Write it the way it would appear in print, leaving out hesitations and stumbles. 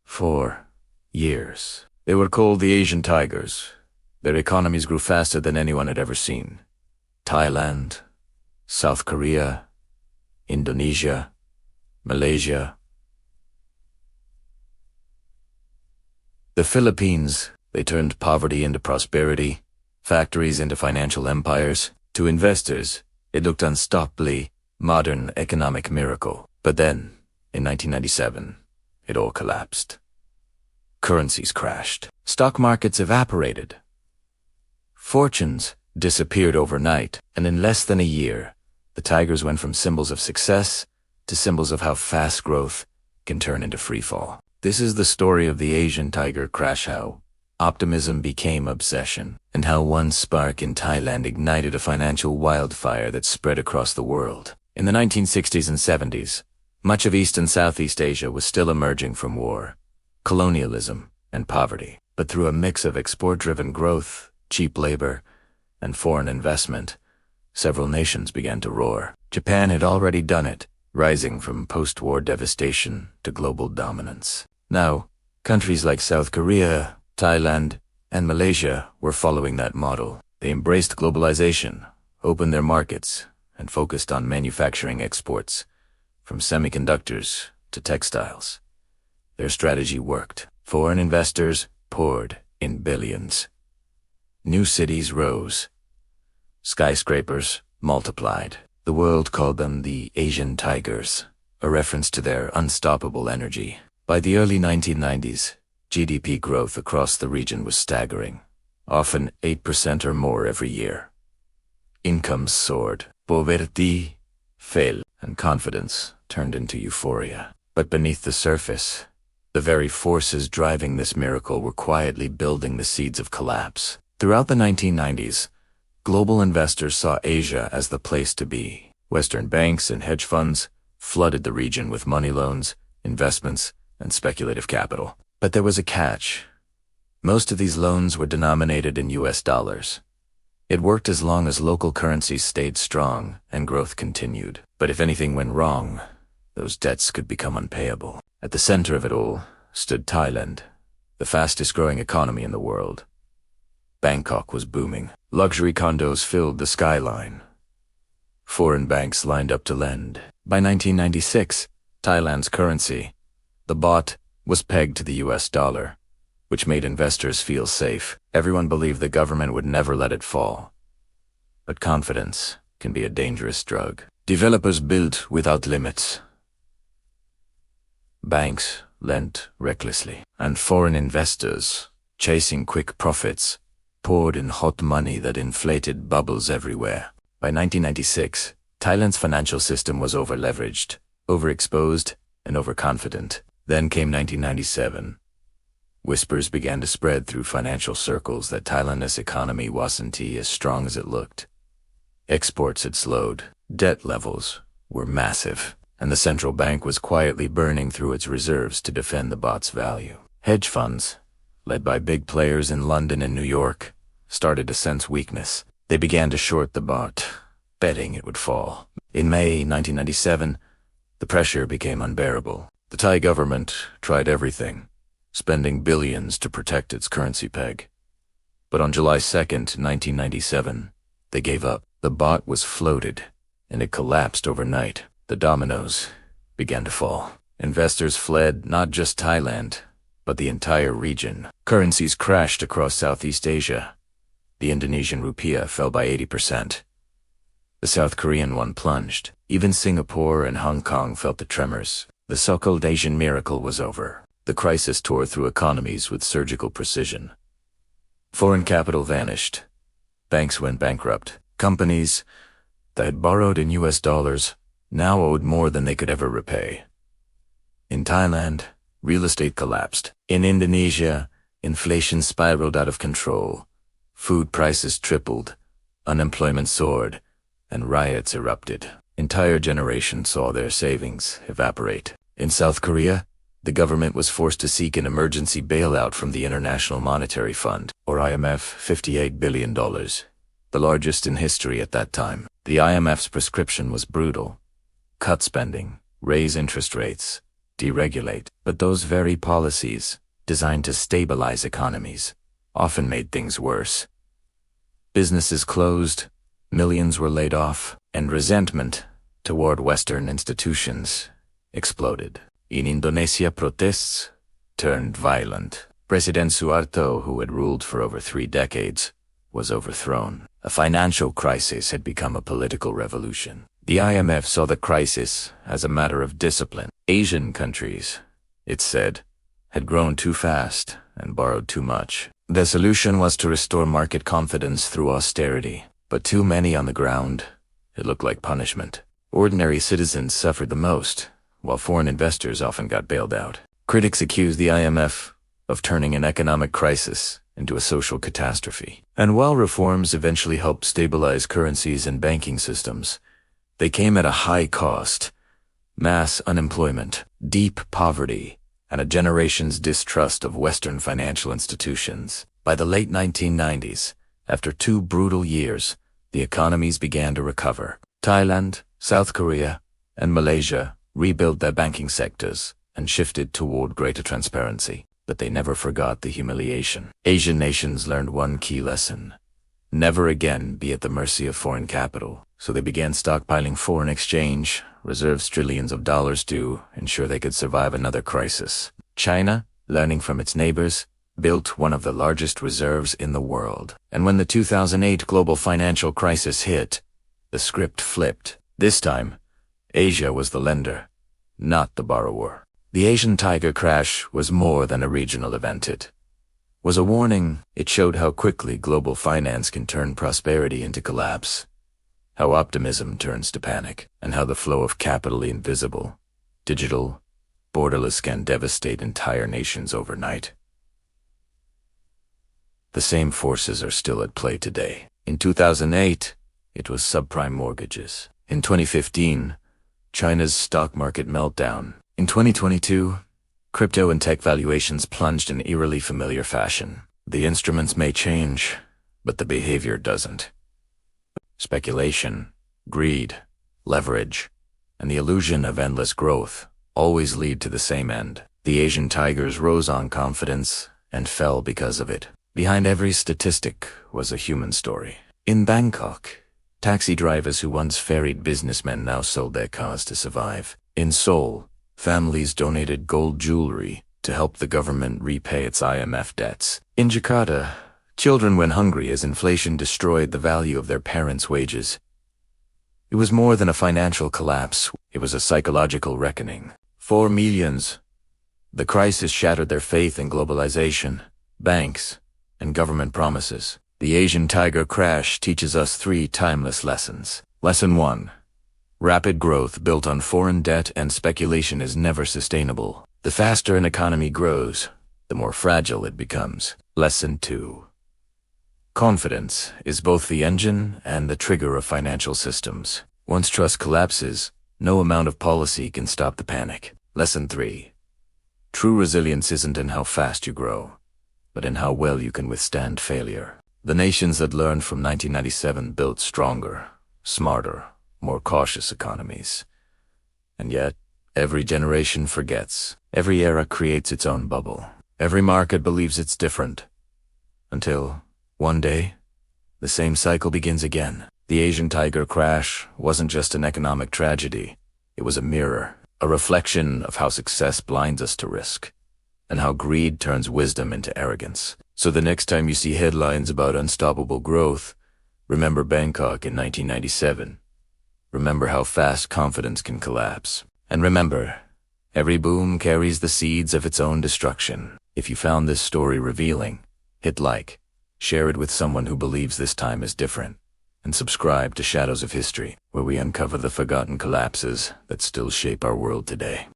For years. They were called the Asian Tigers. Their economies grew faster than anyone had ever seen. Thailand, South Korea, Indonesia, Malaysia. The Philippines, they turned poverty into prosperity, factories into financial empires. To investors, it looked unstoppably modern economic miracle. But then, in 1997, it all collapsed. Currencies crashed. Stock markets evaporated. Fortunes disappeared overnight, and in less than a year, the Tigers went from symbols of success to symbols of how fast growth can turn into freefall. This is the story of the Asian Tiger crash, how optimism became obsession, and how one spark in Thailand ignited a financial wildfire that spread across the world. In the 1960s and 70s, much of East and Southeast Asia was still emerging from war, colonialism, and poverty. But through a mix of export-driven growth, cheap labor, and foreign investment, several nations began to roar. Japan had already done it, rising from post-war devastation to global dominance. Now, countries like South Korea, Thailand, and Malaysia were following that model. They embraced globalization, opened their markets, and focused on manufacturing exports, from semiconductors to textiles. Their strategy worked. Foreign investors poured in billions. New cities rose. Skyscrapers multiplied. The world called them the Asian Tigers, a reference to their unstoppable energy. By the early 1990s, GDP growth across the region was staggering, often 8% or more every year. Incomes soared, poverty fell, and confidence turned into euphoria. But beneath the surface, the very forces driving this miracle were quietly building the seeds of collapse. Throughout the 1990s, global investors saw Asia as the place to be. Western banks and hedge funds flooded the region with money loans, investments, and speculative capital. But there was a catch. Most of these loans were denominated in US dollars. It worked as long as local currencies stayed strong and growth continued. But if anything went wrong, those debts could become unpayable. At the center of it all stood Thailand, the fastest growing economy in the world. Bangkok was booming. Luxury condos filled the skyline. Foreign banks lined up to lend. By 1996, Thailand's currency, the baht, was pegged to the US dollar, which made investors feel safe. Everyone believed the government would never let it fall. But confidence can be a dangerous drug. Developers built without limits. Banks lent recklessly, and foreign investors, chasing quick profits, poured in hot money that inflated bubbles everywhere. By 1996, Thailand's financial system was over-leveraged, overexposed, and overconfident. Then came 1997. Whispers began to spread through financial circles that Thailand's economy wasn't as strong as it looked. Exports had slowed, debt levels were massive, and the central bank was quietly burning through its reserves to defend the baht's value. Hedge funds, led by big players in London and New York, started to sense weakness. They began to short the baht, betting it would fall. In May 1997, the pressure became unbearable. The Thai government tried everything, spending billions to protect its currency peg. But on July 2nd, 1997, they gave up. The baht was floated, and it collapsed overnight. The dominoes began to fall. Investors fled not just Thailand, but the entire region. Currencies crashed across Southeast Asia. The Indonesian rupiah fell by 80%. The South Korean won plunged. Even Singapore and Hong Kong felt the tremors. The so-called Asian miracle was over. The crisis tore through economies with surgical precision. Foreign capital vanished. Banks went bankrupt. Companies that had borrowed in US dollars now owed more than they could ever repay. In Thailand, real estate collapsed. In Indonesia, inflation spiraled out of control. Food prices tripled, unemployment soared, and riots erupted. Entire generations saw their savings evaporate. In South Korea, the government was forced to seek an emergency bailout from the International Monetary Fund, or IMF, $58 billion, the largest in history at that time. The IMF's prescription was brutal. Cut spending, raise interest rates, deregulate. But those very policies, designed to stabilize economies, often made things worse. Businesses closed, millions were laid off, and resentment toward Western institutions exploded. In Indonesia, protests turned violent. President Suharto, who had ruled for over 3 decades, was overthrown. A financial crisis had become a political revolution. The IMF saw the crisis as a matter of discipline. Asian countries, it said, had grown too fast and borrowed too much. The solution was to restore market confidence through austerity, but too many on the ground, it looked like punishment. Ordinary citizens suffered the most, while foreign investors often got bailed out. Critics accused the IMF of turning an economic crisis into a social catastrophe. And while reforms eventually helped stabilize currencies and banking systems, they came at a high cost: mass unemployment, deep poverty, and a generation's distrust of Western financial institutions. By the late 1990s, after 2 brutal years, the economies began to recover. Thailand, South Korea, and Malaysia rebuilt their banking sectors and shifted toward greater transparency. But they never forgot the humiliation. Asian nations learned one key lesson: never again be at the mercy of foreign capital. So they began stockpiling foreign exchange, reserves trillions of dollars to ensure they could survive another crisis. China, learning from its neighbors, built one of the largest reserves in the world. And when the 2008 global financial crisis hit, the script flipped. This time, Asia was the lender, not the borrower. The Asian tiger crash was more than a regional event. It was a warning. It showed how quickly global finance can turn prosperity into collapse, how optimism turns to panic, and how the flow of capital, invisible, digital, borderless, can devastate entire nations overnight. The same forces are still at play today. In 2008, it was subprime mortgages. In 2015, China's stock market meltdown. In 2022, crypto and tech valuations plunged in eerily familiar fashion. The instruments may change, but the behavior doesn't. Speculation, greed, leverage, and the illusion of endless growth always lead to the same end. The Asian tigers rose on confidence and fell because of it. Behind every statistic was a human story. In Bangkok, taxi drivers who once ferried businessmen now sold their cars to survive. In Seoul, families donated gold jewelry to help the government repay its IMF debts. In Jakarta, children went hungry as inflation destroyed the value of their parents' wages. It was more than a financial collapse. It was a psychological reckoning. For millions, the crisis shattered their faith in globalization, banks, and government promises. The Asian tiger crash teaches us 3 timeless lessons. Lesson 1. Rapid growth built on foreign debt and speculation is never sustainable. The faster an economy grows, the more fragile it becomes. Lesson 2. Confidence is both the engine and the trigger of financial systems. Once trust collapses, no amount of policy can stop the panic. Lesson 3. True resilience isn't in how fast you grow, but in how well you can withstand failure. The nations that learned from 1997 built stronger, smarter, more cautious economies. And yet, every generation forgets. Every era creates its own bubble. Every market believes it's different. Until, one day, the same cycle begins again. The Asian tiger crash wasn't just an economic tragedy. It was a mirror, a reflection of how success blinds us to risk, and how greed turns wisdom into arrogance. So the next time you see headlines about unstoppable growth, remember Bangkok in 1997. Remember how fast confidence can collapse. And remember, every boom carries the seeds of its own destruction. If you found this story revealing, hit like, share it with someone who believes this time is different, and subscribe to Shadows of History, where we uncover the forgotten collapses that still shape our world today.